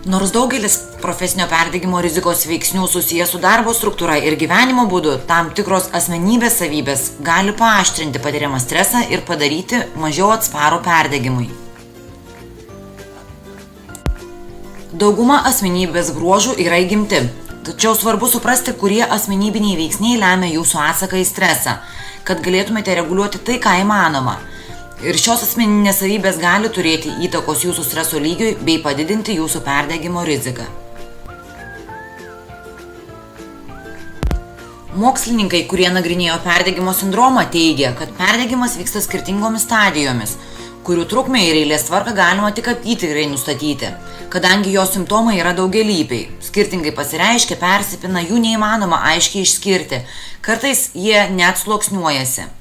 Nors daugelis profesinio perdegimo rizikos veiksnių susijęs su darbo struktūra ir gyvenimo būdu, tam tikros asmenybės savybės gali paaštrinti patiriamą stresą ir padaryti mažiau atsparų perdegimui. Dauguma asmenybės bruožų yra įgimti, tačiau svarbu suprasti, kurie asmenybiniai veiksniai lemia jūsų atsaką į stresą, kad galėtumėte reguliuoti tai, ką įmanoma. Ir šios asmeninės savybės gali turėti įtakos jūsų streso lygiui bei padidinti jūsų perdegimo riziką. Mokslininkai, kurie nagrinėjo perdegimo sindromą, teigia, kad perdegimas vyksta skirtingomis stadijomis, kurių trukmę ir eilės tvarką galima tik apytikriai nustatyti, kadangi jo simptomai yra daugialypiai, skirtingai pasireiškia, persipina, jų neįmanoma aiškiai išskirti, kartais jie net sluoksniuojasi.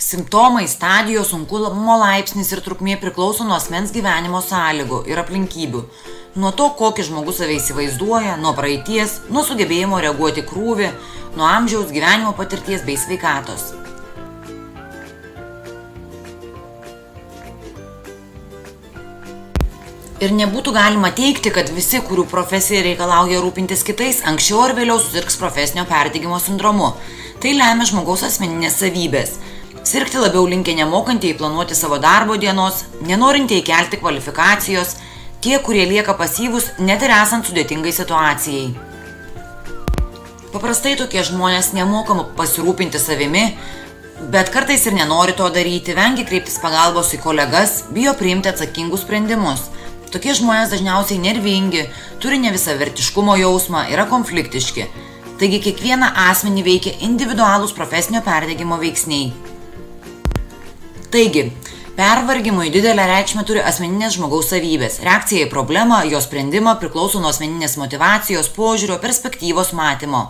Simptomai, stadijos, sunkumo laipsnis ir trukmė priklauso nuo asmens gyvenimo sąlygų ir aplinkybių, nuo to, kokį žmogus save įsivaizduoja, nuo praeities, nuo sugebėjimo reaguoti krūvį, nuo amžiaus, gyvenimo patirties bei sveikatos. Ir nebūtų galima teigti, kad visi, kurių profesija reikalauja rūpintis kitais, anksčiau ar vėliau susirgs profesinio perdegimo sindromu. Tai lemia žmogaus asmeninės savybės. Sirgti labiau linkę nemokantieji planuoti savo darbo dienos, nenorintieji kelti kvalifikacijos, tie, kurie lieka pasyvūs, net ir esant sudėtingai situacijai. Paprastai tokie žmonės nemoka pasirūpinti savimi, bet kartais ir nenori to daryti, vengia kreiptis pagalbos į kolegas, bijo priimti atsakingus sprendimus. Tokie žmonės dažniausiai nervingi, turi nevisavertiškumo jausmą, yra konfliktiški. Taigi kiekvieną asmenį veikia individualūs profesinio perdegimo veiksniai. Taigi, pervargimui didelę reikšmę turi asmeninės žmogaus savybės. Reakcija į problemą, jos sprendimą priklauso nuo asmeninės motyvacijos, požiūrio, perspektyvos matymo.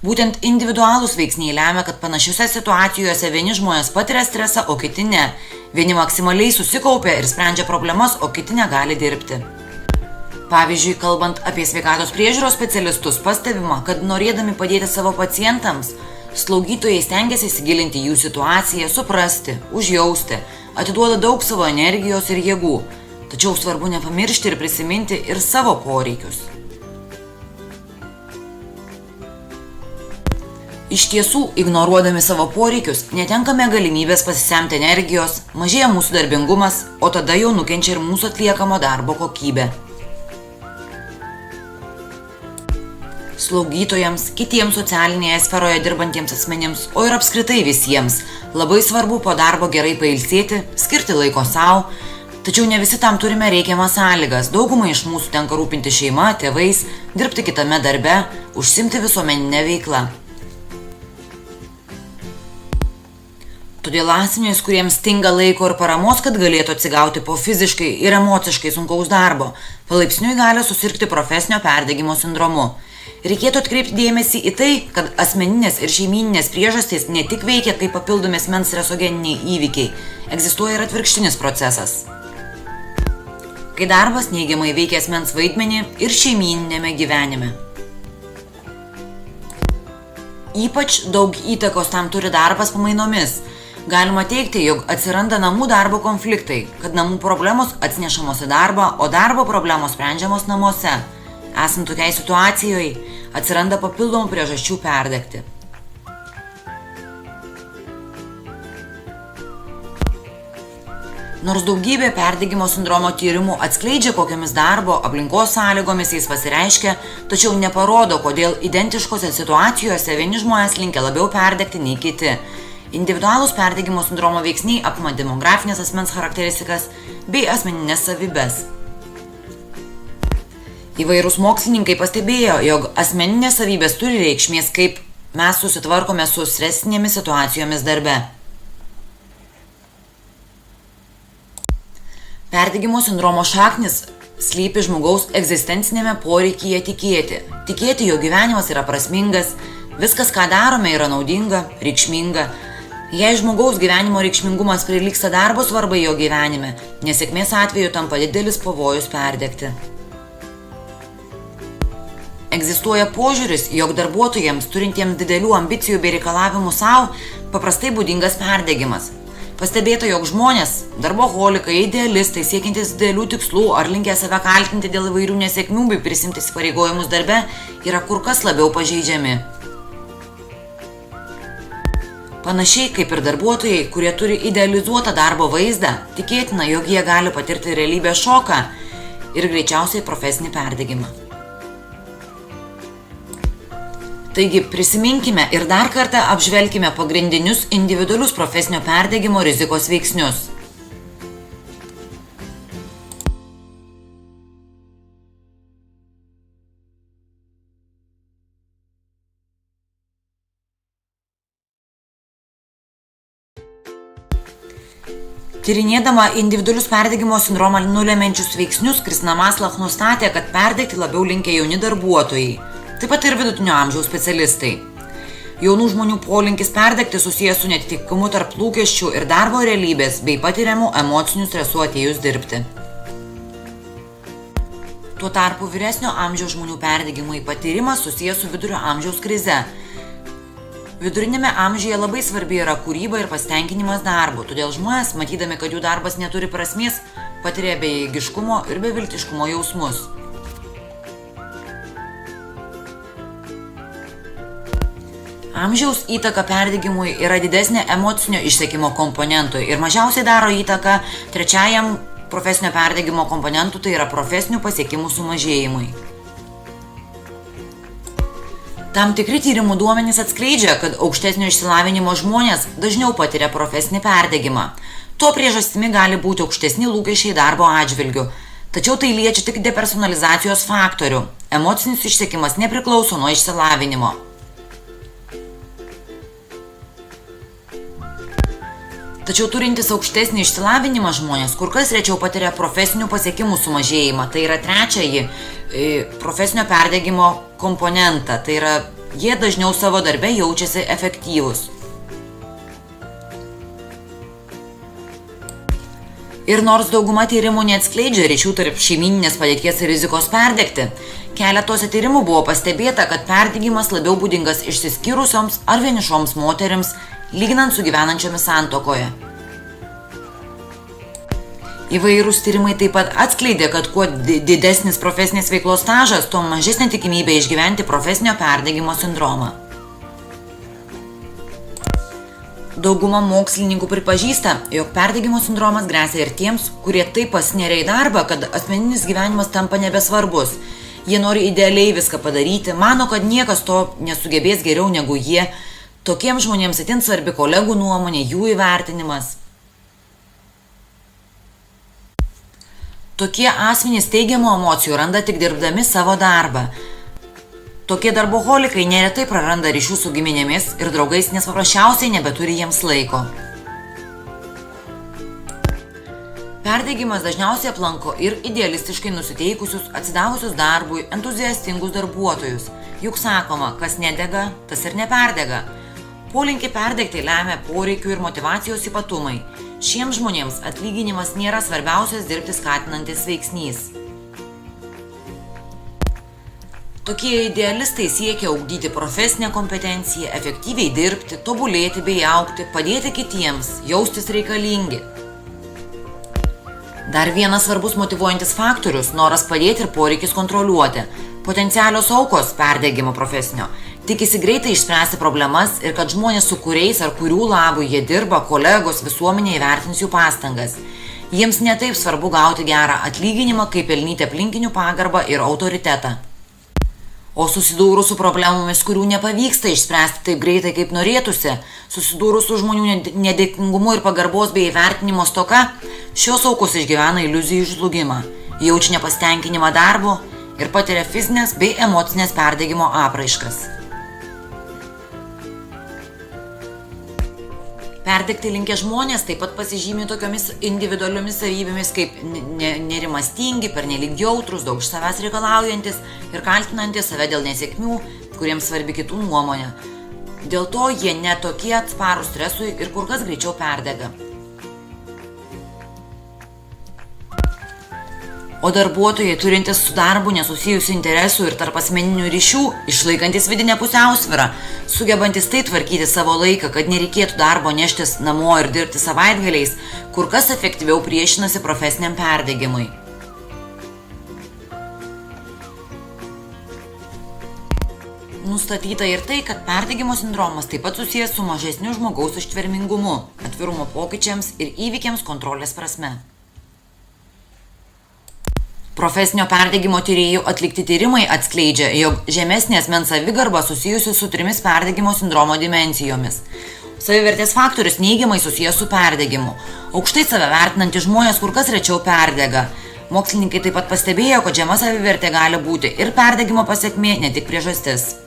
Būtent individualūs veiksniai lemia, kad panašiose situacijose vieni žmonės patiria stresą, o kiti ne. Vieni maksimaliai susikaupia ir sprendžia problemas, o kiti negali dirbti. Pavyzdžiui, kalbant apie sveikatos priežiūros specialistus, pastebima, kad norėdami padėti savo pacientams, slaugytojai stengiasi įsigilinti jų situaciją, suprasti, užjausti, atiduoda daug savo energijos ir jėgų, tačiau svarbu nepamiršti ir prisiminti ir savo poreikius. Iš tiesų, ignoruodami savo poreikius, netenkame galimybės pasisemti energijos, mažėja mūsų darbingumas, o tada jau nukenčia ir mūsų atliekamo darbo kokybė. Slaugytojams, kitiems socialinėje sferoje dirbantiems asmenims, o ir apskritai visiems, labai svarbu po darbo gerai pailsėti, skirti laiko sau, tačiau ne visi tam turime reikiamas sąlygas. Daugumai iš mūsų tenka rūpinti šeima, tėvais, dirbti kitame darbe, užsiimti visuomeninę veiklą. Todėl asmenys, kuriems stinga laiko ir paramos, kad galėtų atsigauti po fiziškai ir emociškai sunkaus darbo, palaipsniui gali susirgti profesinio perdegimo sindromu. Reikėtų atkreipti dėmesį į tai, kad asmeninės ir šeimyninės priežastys ne tik veikia kaip papildomi asmens stresogeniniai įvykiai, egzistuoja ir atvirkštinis procesas, kai darbas neigiamai veikia asmens vaidmenį ir šeimyninėme gyvenime. Ypač daug įtakos tam turi darbas pamainomis. Galima teigti, jog atsiranda namų darbo konfliktai, kad namų problemos atsinešamos į darbą, o darbo problemos sprendžiamos namuose. Esant tokiai situacijoje, atsiranda papildomų priežasčių perdegti. Nors daugybė perdegimo sindromo tyrimų atskleidžia, kokiamis darbo aplinkos sąlygomis jis pasireiškia, tačiau neparodo, kodėl identiškose situacijose vieni žmonės linkę labiau perdegti nei kiti. Individualūs perdegimo sindromo veiksniai apima demografinės asmens charakteristikas bei asmeninės savybes. Įvairūs mokslininkai pastebėjo, jog asmeninės savybės turi reikšmės, kaip mes susitvarkome su stresinėmis situacijomis darbe. Perdegimo sindromo šaknis slypi žmogaus egzistencinėme poreikyje tikėti. Tikėti, jog gyvenimas yra prasmingas, viskas, ką darome, yra naudinga, reikšminga. Jei žmogaus gyvenimo reikšmingumas prilygsta darbo svarbai jo gyvenime, nesėkmės atveju tampa didelis pavojus perdegti. Egzistuoja požiūris, jog darbuotojams turintiems didelių ambicijų bei reikalavimų savo paprastai būdingas perdegimas. Pastebėta, jog žmonės, darboholikai, idealistai, siekiantis didelių tikslų ar linkę save kaltinti dėl įvairių nesėkmių bei prisimti įsipareigojimus darbe, yra kur kas labiau pažeidžiami. Panašiai kaip ir darbuotojai, kurie turi idealizuotą darbo vaizdą, tikėtina, jog jie gali patirti realybės šoką ir greičiausiai profesinį perdegimą. Taigi prisiminkime ir dar kartą apžvelkime pagrindinius individualius profesinio perdegimo rizikos veiksnius. Tyrinėdama individualius perdegimo sindromą nulemiančius veiksnius, Kristina Maslach nustatė, kad perdegti labiau linkę jauni darbuotojai, taip pat ir vidutinio amžiaus specialistai. Jaunų žmonių polinkis perdegti susijęs su neatitikimu tarp lūkesčių ir darbo realybės bei patiriamų emocinių stresų atėjus dirbti. Tuo tarpu vyresnio amžiaus žmonių perdegimui patyrimas susijęs su vidurio amžiaus krize. Vidurinėme amžiuje labai svarbi yra kūryba ir pasitenkinimas darbu, todėl žmonės, matydami, kad jų darbas neturi prasmės, patiria bejėgiškumo ir beviltiškumo jausmus. Amžiaus įtaka perdegimui yra didesnė emocinio išsekimo komponentui ir mažiausiai daro įtaką trečiajam profesinio perdegimo komponentui, tai yra profesinių pasiekimų sumažėjimui. Tam tikri tyrimų duomenys atskleidžia, kad aukštesnio išsilavinimo žmonės dažniau patiria profesinį perdegimą. To priežastimi gali būti aukštesni lūkesčiai darbo atžvilgiu, tačiau tai liečia tik depersonalizacijos faktorių. Emocinis išsekimas nepriklauso nuo išsilavinimo. Tačiau turintis aukštesnį išsilavinimą žmonės kur kas rečiau patiria profesinių pasiekimų sumažėjimą, tai yra trečiąjį profesinio perdegimo komponentą, tai yra jie dažniau savo darbe jaučiasi efektyvūs. Ir nors dauguma tyrimų neatskleidžia ryšių tarp šeimyninės padėties ir rizikos perdegti, keletose tyrimų buvo pastebėta, kad perdegimas labiau būdingas išsiskyrusioms ar vienišoms moterims, lyginant su gyvenančiomis santuokoje. Įvairūs tyrimai taip pat atskleidė, kad kuo didesnis profesinės veiklos stažas, tuo mažesnė tikimybė išgyventi profesinio perdegimo sindromą. Dauguma mokslininkų pripažįsta, jog perdegimo sindromas gresia ir tiems, kurie taip pasinėria į darbą, kad asmeninis gyvenimas tampa nebesvarbus. Jie nori idealiai viską padaryti, mano, kad niekas to nesugebės geriau negu jie. Tokiems žmonėms itin svarbi kolegų nuomonė, jų įvertinimas. Tokie asmenys teigiamų emocijų randa tik dirbdami savo darbą. Tokie darboholikai neretai praranda ryšių su giminėmis ir draugais, nes paprasčiausiai nebeturi jiems laiko. Perdegimas dažniausiai aplanko ir idealistiškai nusiteikusius, atsidavusius darbui, entuziastingus darbuotojus. Juk sakoma, kas nedega, tas ir neperdega. Polinkį perdegti lemia poreikių ir motyvacijos ypatumai. Šiems žmonėms atlyginimas nėra svarbiausias dirbti skatinantis veiksnys. Tokie idealistai siekia ugdyti profesinę kompetenciją, efektyviai dirbti, tobulėti bei augti, padėti kitiems, jaustis reikalingi. Dar vienas svarbus motyvuojantis faktorius – noras padėti ir poreikis kontroliuoti. Potencialios aukos perdegimo profesinio tikisi greitai išspręsti problemas ir kad žmonės, su kuriais ar kurių labui jie dirba, kolegos, visuomenė įvertins jų pastangas. Jiems netaip svarbu gauti gerą atlyginimą, kaip pelnyti aplinkinių pagarbą ir autoritetą. O susidūrus su problemomis, kurių nepavyksta išspręsti taip greitai, kaip norėtųsi, susidūrus su žmonių nedėkingumu ir pagarbos bei įvertinimo stoka, šios aukos išgyvena iliuzijų žlugimą, jaučia nepasitenkinimą darbu ir patiria fizinės bei emocinės perdegimo apraiškas. Perdegti linkę žmonės taip pat pasižymi tokiomis individualiomis savybėmis kaip nerimastingi, pernelyg jautrūs, daug iš savęs reikalaujantis ir kaltinantis save dėl nesėkmių, kuriems svarbi kitų nuomonė. Dėl to jie netokie atsparūs stresui ir kur kas greičiau perdega. O darbuotojai turintis su darbu nesusijusių interesų ir tarp asmeninių ryšių, išlaikantis vidinę pusiausvyrą, sugebantis tai tvarkyti savo laiką, kad nereikėtų darbo neštis namo ir dirbti savaitgaliais, kur kas efektyviau priešinasi profesiniam perdegimui. Nustatyta ir tai, kad perdegimo sindromas taip pat susijęs su mažesniu žmogaus ištvermingumu, atvirumo pokyčiams ir įvykiams kontrolės prasme. Profesinio perdegimo tyrėjų atlikti tyrimai atskleidžia, jog žemesnė asmens savigarba susijusi su 3 perdegimo sindromo dimensijomis. Savivertės faktorius neigiamai susijęs su perdegimu. Aukštai save vertinantys žmonės kur kas rečiau perdega. Mokslininkai taip pat pastebėjo, kad žema savivertė gali būti ir perdegimo pasekmė, ne tik priežastis.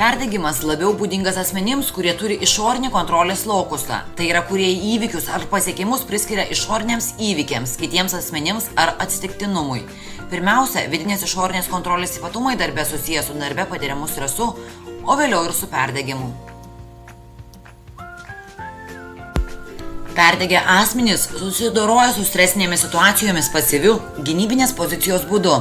Perdegimas labiau būdingas asmenims, kurie turi išorinį kontrolės lokusą, tai yra kurie įvykius ar pasiekimus priskiria išoriniams įvykiams, kitiems asmenims ar atsitiktinumui. Pirmiausia, vidinės išorinės kontrolės ypatumai darbe susiję su darbe patiriamu stresu, o vėliau ir su perdegimu. Perdegę asmenys susidoroja su stresinėmis situacijomis pasyviu, gynybinės pozicijos būdu.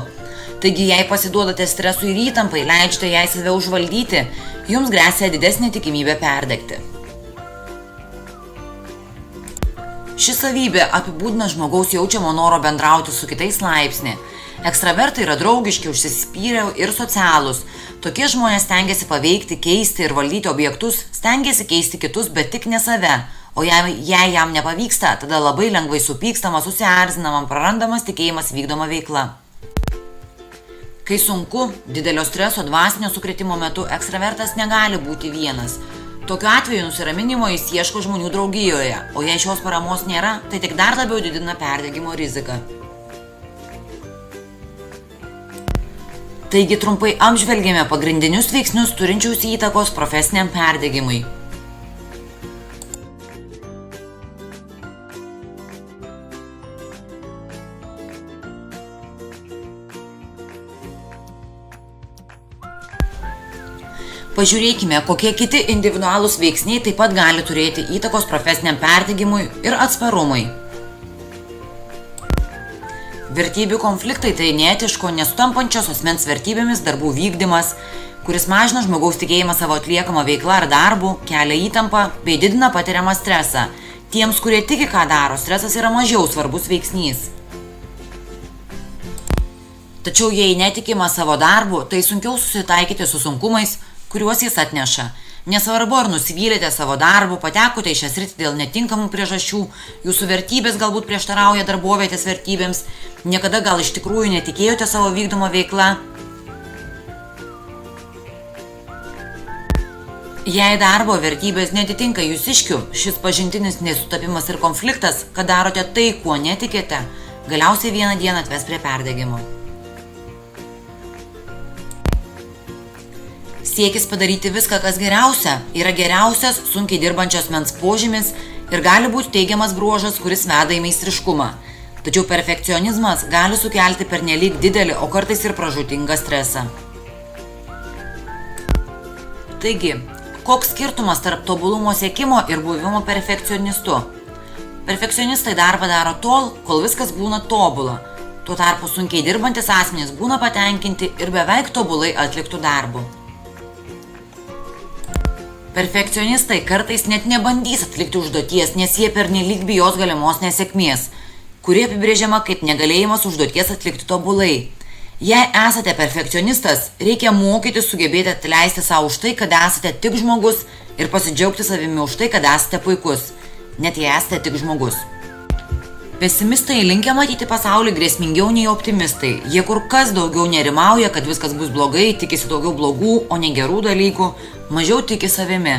Taigi, jei pasiduodate stresui ir įtampai, leidžiate jai save užvaldyti, jums gresia didesnė tikimybė perdegti. Ši savybė apibūdina žmogaus jaučiamo noro bendrauti su kitais laipsnį. Ekstravertai yra draugiški, užsispyrę ir socialūs. Tokie žmonės stengiasi paveikti, keisti ir valdyti objektus, stengiasi keisti kitus, bet tik ne save. O jei jam nepavyksta, tada labai lengvai supykstama, susierzinama, prarandamas tikėjimas vykdoma veikla. Kai sunku, didelio streso dvasinio sukrėtimo metu ekstravertas negali būti vienas. Tokiu atveju nusiraminimo jis ieško žmonių draugijoje, o jei šios paramos nėra, tai tik dar labiau didina perdegimo riziką. Taigi trumpai apžvelgėme pagrindinius veiksnius turinčius įtakos profesiniam perdegimui. Pažiūrėkime, kokie kiti individualūs veiksniai taip pat gali turėti įtakos profesiniam perdegimui ir atsparumui. Vertybių konfliktai tai neetiško, nesutampančios asmens vertybėmis darbų vykdymas, kuris mažina žmogaus tikėjimą savo atliekamą veiklą ar darbų, kelia įtampą bei didina patiriamą stresą. Tiems, kurie tiki, ką daro, stresas yra mažiau svarbus veiksnys. Tačiau jei netikima savo darbu, tai sunkiau susitaikyti su sunkumais, kuriuos jis atneša. Nesvarbu, ar nusivylėte savo darbu, patekote į šią sritį dėl netinkamų priežasčių, jūsų vertybės galbūt prieštarauja darbovietės vertybėms, niekada gal iš tikrųjų netikėjote savo vykdomą veiklą. Jei darbo vertybės netitinka jūsiškių, šis pažintinis nesutapimas ir konfliktas, kad darote tai, kuo netikite, galiausiai vieną dieną atves prie perdegimo. Siekis padaryti viską, kas geriausia, yra geriausias sunkiai dirbančios asmens požymis ir gali būti teigiamas bruožas, kuris veda į meistriškumą. Tačiau perfekcionizmas gali sukelti pernelyg didelį, o kartais ir pražūtingą stresą. Taigi, koks skirtumas tarp tobulumo siekimo ir buvimo perfekcionistu? Perfekcionistai darbą daro tol, kol viskas būna tobula. Tuo tarpu sunkiai dirbantis asmenys būna patenkinti ir beveik tobulai atliktų darbų. Perfekcionistai kartais net nebandys atlikti užduoties, nes jie pernelyg bijos galimos nesėkmės, kuri apibrėžiama kaip negalėjimas užduoties atlikti tobulai. Jei esate perfekcionistas, reikia mokytis sugebėti atleisti savo už tai, kad esate tik žmogus ir pasidžiaugti savimi už tai, kad esate puikus, net jei esate tik žmogus. Pesimistai linkę matyti pasaulį grėsmingiau nei optimistai. Jie kur kas daugiau nerimauja, kad viskas bus blogai, tikisi daugiau blogų, o ne gerų dalykų, mažiau tiki savimi.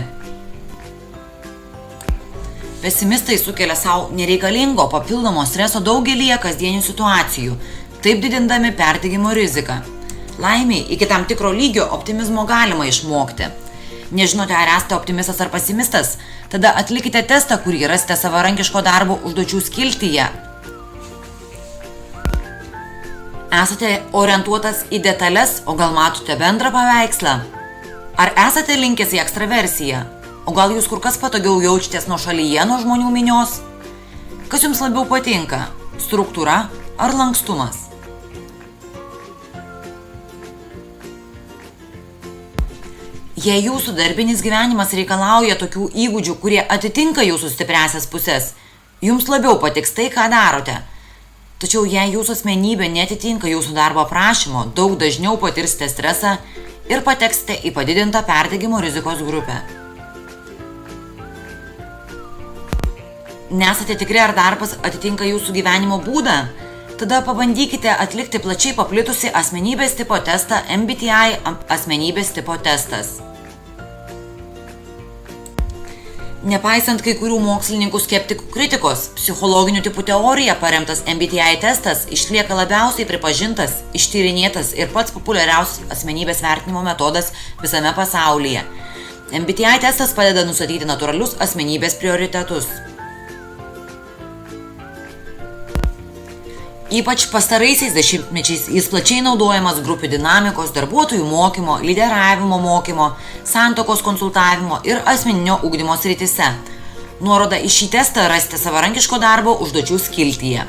Pesimistai sukelia savo nereikalingo papildomo streso daugelyje kasdienių situacijų, taip didindami perdegimo riziką. Laimiai, iki tam tikro lygio optimizmo galima išmokti. Nežinote, ar esate optimistas ar pesimistas? Tada atlikite testą, kurį rasite savarankiško darbo užduočių skiltyje. Esate orientuotas į detalės, o gal matote bendrą paveikslą? Ar esate linkęs į ekstraversiją? O gal jūs kur kas patogiau jaučiatės nuošalyje nuo žmonių minios? Kas jums labiau patinka? Struktūra, ar lankstumas. Jei jūsų darbinis gyvenimas reikalauja tokių įgūdžių, kurie atitinka jūsų stipriasias pusės, jums labiau patiks tai, ką darote. Tačiau jei jūsų asmenybė netitinka jūsų darbo aprašymo, daug dažniau patirsite stresą ir pateksite į padidintą perdegimo rizikos grupę. Nesate tikri, ar darbas atitinka jūsų gyvenimo būdą? Tada pabandykite atlikti plačiai paplitusi asmenybės tipo testą MBTI asmenybės tipo testas. Nepaisant kai kurių mokslininkų skeptikų kritikos, psichologinių tipų teorija paremtas MBTI testas išlieka labiausiai pripažintas, ištyrinėtas ir pats populiariausias asmenybės vertinimo metodas visame pasaulyje. MBTI testas padeda nustatyti natūralius asmenybės prioritetus. Ypač pastaraisiais dešimtmečiais jis plačiai naudojamas grupių dinamikos, darbuotojų mokymo, lideravimo mokymo, santuokos konsultavimo ir asmeninio ugdymo srityse. Nuorodą į šį testą rasite savarankiško darbo užduočių skiltyje.